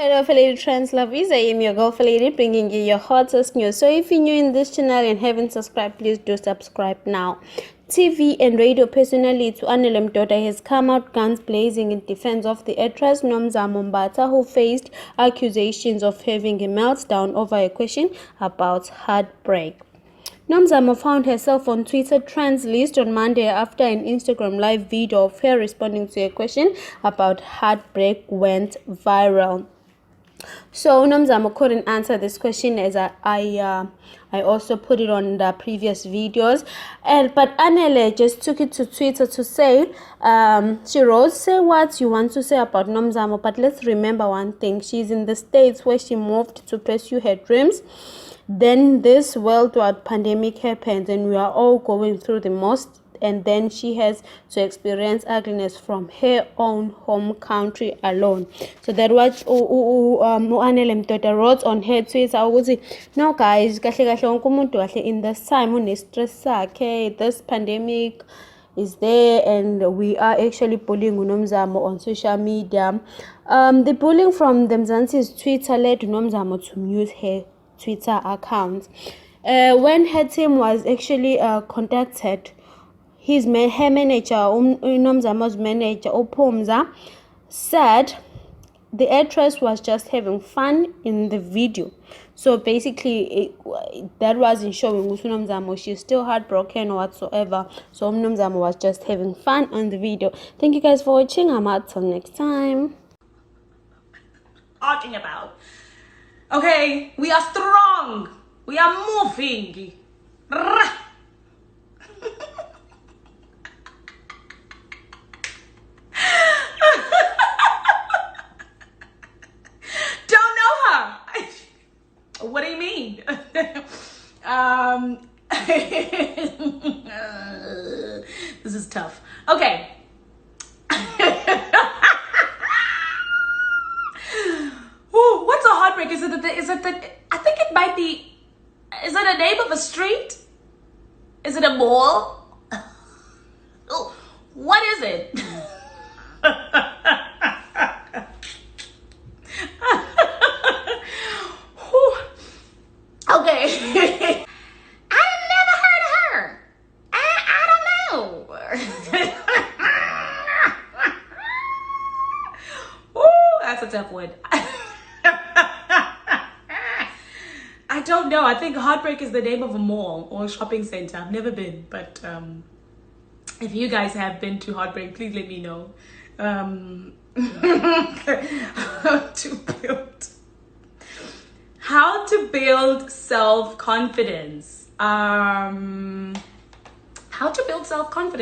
Hello, fellow trans lovers. I am your girl, Lady, bringing you your hottest news. So, if you're new in this channel and haven't subscribed, please do subscribe now. TV and radio personality Anele Mdoda has come out guns blazing in defense of the actress Nomzamo Mbatha, who faced accusations of having a meltdown over a question about heartbreak. Nomzamo found herself on Twitter trends list on Monday after an Instagram live video of her responding to a question about heartbreak went viral. So Nomzamo couldn't answer this question, as I also put it on the previous videos, but Anele just took it to Twitter to say, she wrote, "Say what you want to say about Nomzamo, but let's remember one thing: she's in the States where she moved to pursue her dreams. Then this worldwide pandemic happened, and we are all going through the most. And then she has to experience ugliness from her own home country alone." So that what Anele Mdoda wrote on her Twitter ukuthi, "No guys, kahle kahle wonke umuntu kahle in this time une-stress sakhe. This pandemic is there and we are actually bullying uNomzamo on social media. The bullying from the Mzansi's Twitter led uNomzamo to mute her Twitter account. When her team was actually contacted, her manager, Nomzamo's manager, Opomza, said the actress was just having fun in the video. So basically, that wasn't showing Nomzamo she's still heartbroken or whatsoever. So Nomzamo was just having fun on the video. Thank you guys for watching. I'm out till next time. Talking about. Okay, we are strong. We are moving. Don't know her. What do you mean? This is tough. Okay. Ooh, what's a heartbreak? Is it I think it might be, is it a name of a street? Is it a mall? Oh, what is it? Okay. I've never heard of her. I don't know. Ooh, that's a tough one. I don't know. I think Heartbreak is the name of a mall or a shopping center. I've never been, but if you guys have been to Heartbreak, please let me know. How to build self-confidence. How to build self-confidence.